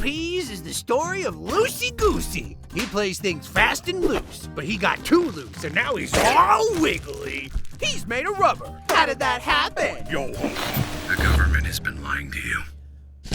peas is the story of Loosey Goosey. He plays things fast and loose, but he got too loose and now he's all wiggly. He's made of rubber. How did that happen? Yo, the government has been lying to you.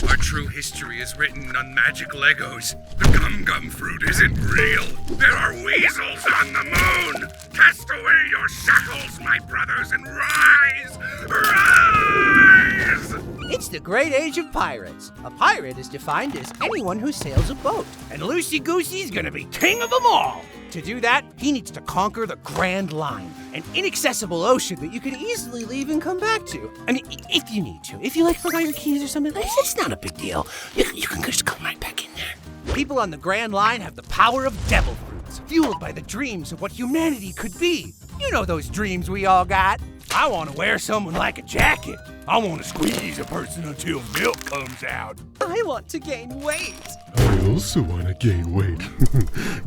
Our true history is written on magic Legos. The gum fruit isn't real. There are weasels on the moon. Cast away your shackles, my brothers, and rise! Rise! It's the great age of pirates. A pirate is defined as anyone who sails a boat. And Loosey Goosey's gonna be king of them all. To do that, he needs to conquer the Grand Line, an inaccessible ocean that you can easily leave and come back to. I mean, if you need to. If you forgot your keys or something, it's not a big deal. You can just come right back in there. People on the Grand Line have the power of devil fruits, fueled by the dreams of what humanity could be. You know those dreams we all got. I want to wear someone like a jacket. I want to squeeze a person until milk comes out. I want to gain weight. I also want to gain weight,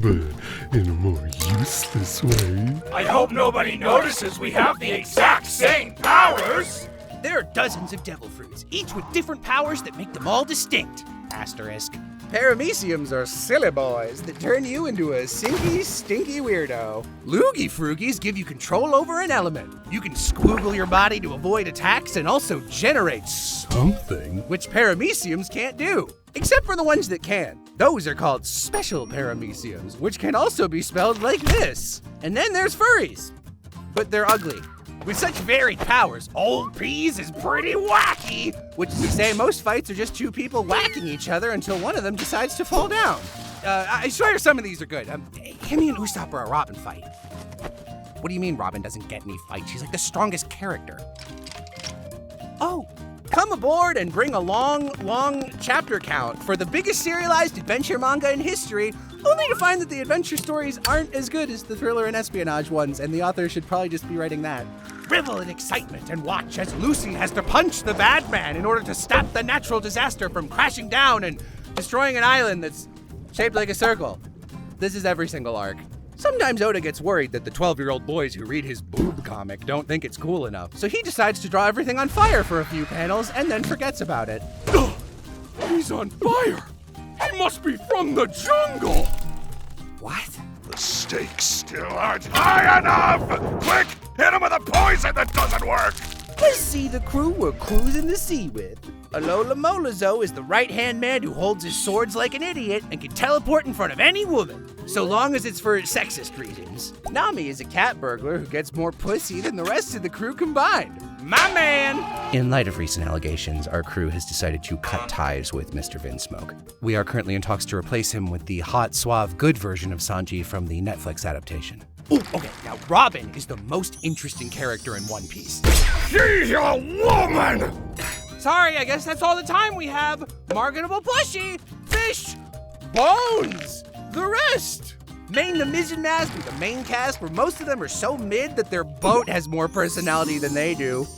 but in a more useless way. I hope nobody notices we have the exact same powers! There are dozens of devil fruits, each with different powers that make them all distinct. Asterisk. Parameciums are silly boys that turn you into a sinky, stinky weirdo. Loogie Froogies give you control over an element. You can squoogle your body to avoid attacks and also generate something, which Parameciums can't do. Except for the ones that can. Those are called special Parameciums, which can also be spelled like this. And then there's furries. But they're ugly. With such varied powers, Old Peas is pretty wacky, which is to say most fights are just two people whacking each other until one of them decides to fall down. I swear some of these are good. Give me an Usopp or a Robin fight. What do you mean Robin doesn't get any fights? She's like the strongest character. Oh, come aboard and bring a long chapter count for the biggest serialized adventure manga in history, only to find that the adventure stories aren't as good as the thriller and espionage ones, and the author should probably just be writing that. Revel in excitement and watch as Lucy has to punch the bad man in order to stop the natural disaster from crashing down and destroying an island that's shaped like a circle. This is every single arc. Sometimes Oda gets worried that the 12-year-old boys who read his boob comic don't think it's cool enough, so he decides to draw everything on fire for a few panels and then forgets about it. He's on fire! He must be from the jungle! What? The stakes still aren't high enough! Quick! Hit him with a poison that doesn't work! Let's see the crew we're cruising the sea with. Alola Molazo is the right-hand man who holds his swords like an idiot and can teleport in front of any woman, so long as it's for sexist reasons. Nami is a cat burglar who gets more pussy than the rest of the crew combined. My man! In light of recent allegations, our crew has decided to cut ties with Mr. Vinsmoke. We are currently in talks to replace him with the hot, suave, good version of Sanji from the Netflix adaptation. Ooh, okay, now Robin is the most interesting character in One Piece. She's a woman! Sorry, I guess that's all the time we have. Marketable plushie, fish, bones, the rest. Main the mizzen mast with the main cast where most of them are so mid that their boat has more personality than they do.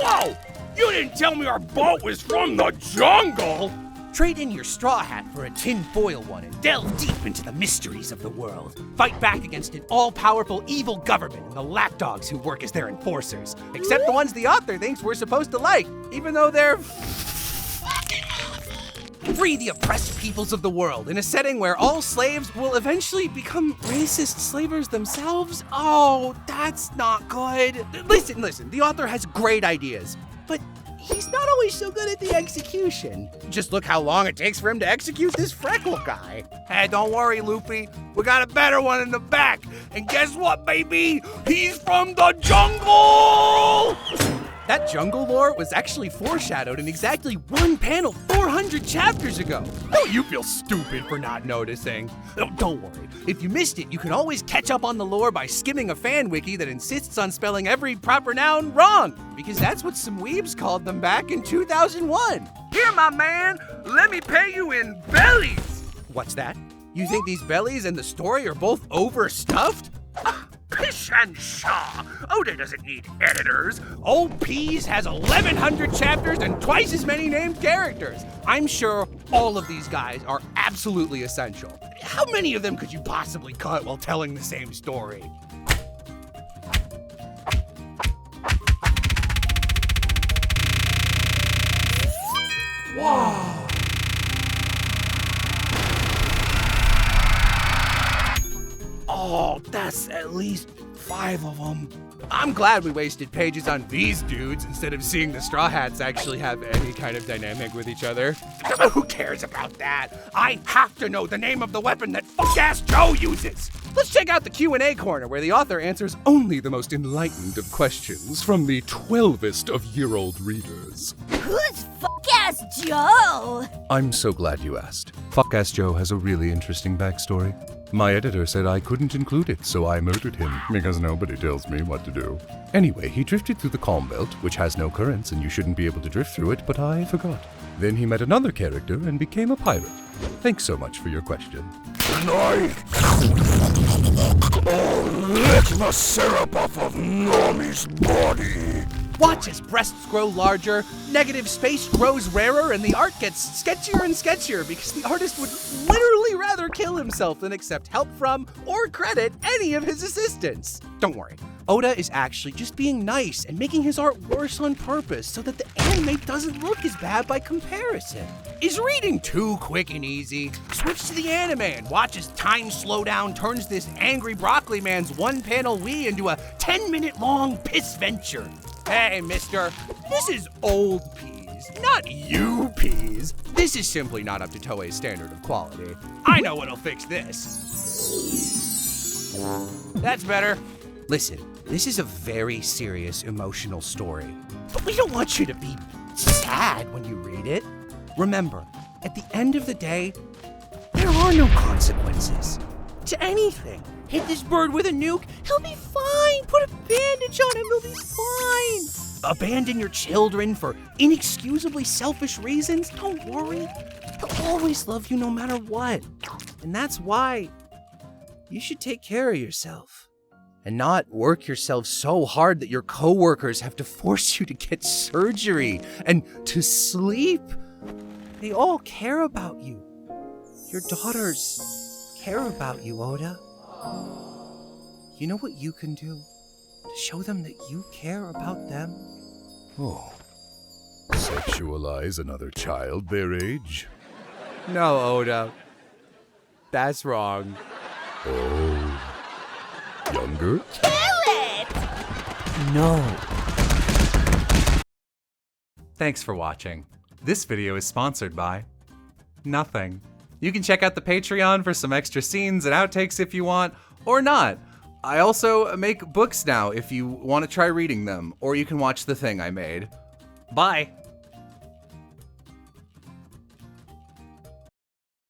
Whoa! You didn't tell me our boat was from the jungle! Trade in your straw hat for a tin-foil one and delve deep into the mysteries of the world. Fight back against an all-powerful evil government and the lapdogs who work as their enforcers. Except the ones the author thinks we're supposed to like, even though they're fucking awful. Free the oppressed peoples of the world in a setting where all slaves will eventually become racist slavers themselves. Oh, that's not good. Listen, the author has great ideas, but he's not always so good at the execution. Just look how long it takes for him to execute this freckle guy. Hey, don't worry, Loopy. We got a better one in the back. And guess what, baby? He's from the jungle! That jungle lore was actually foreshadowed in exactly one panel 400 chapters ago. Don't you feel stupid for not noticing? Oh, don't worry. If you missed it, you can always catch up on the lore by skimming a fan wiki that insists on spelling every proper noun wrong, because that's what some weebs called them back in 2001. Here, my man, let me pay you in bellies. What's that? You think these bellies and the story are both overstuffed? Pish and Shaw. Oda doesn't need editors. Old Peas has 1,100 chapters and twice as many named characters. I'm sure all of these guys are absolutely essential. How many of them could you possibly cut while telling the same story? Wow. Oh, that's at least 5 of them. I'm glad we wasted pages on these dudes instead of seeing the Straw Hats actually have any kind of dynamic with each other. Who cares about that? I have to know the name of the weapon that fuck-ass Joe uses. Let's check out the Q&A corner where the author answers only the most enlightened of questions from the 12est of year-old readers. Who's fuck-ass Joe? I'm so glad you asked. Fuck-ass Joe has a really interesting backstory. My editor said I couldn't include it, so I murdered him, because nobody tells me what to do. Anyway, he drifted through the Calm Belt, which has no currents and you shouldn't be able to drift through it, but I forgot. Then he met another character and became a pirate. Thanks so much for your question. Lick the syrup off of Normie's body. Watch his breasts grow larger, negative space grows rarer, and the art gets sketchier and sketchier because the artist would literally rather kill himself than accept help from or credit any of his assistants. Don't worry, Oda is actually just being nice and making his art worse on purpose so that the anime doesn't look as bad by comparison. Is reading too quick and easy? Switch to the anime and watch as time slowdown turns this angry broccoli man's one-panel Wii into a 10-minute long piss venture. Hey, mister, this is old peas, not you peas. This is simply not up to Toei's standard of quality. I know what'll fix this. That's better. Listen, this is a very serious emotional story, but we don't want you to be sad when you read it. Remember, at the end of the day, there are no consequences to anything. Hit this bird with a nuke, he'll be fine. Put a bandage on him, he'll be fine. Abandon your children for inexcusably selfish reasons? Don't worry. They'll always love you no matter what. And that's why you should take care of yourself and not work yourself so hard that your coworkers have to force you to get surgery and to sleep. They all care about you. Your daughters care about you, Oda. You know what you can do to show them that you care about them? Oh. Sexualize another child their age? No, Oda. That's wrong. Oh. Younger? Kill it! No. Thanks for watching. This video is sponsored by nothing. You can check out the Patreon for some extra scenes and outtakes if you want, or not. I also make books now if you want to try reading them, or you can watch the thing I made. Bye.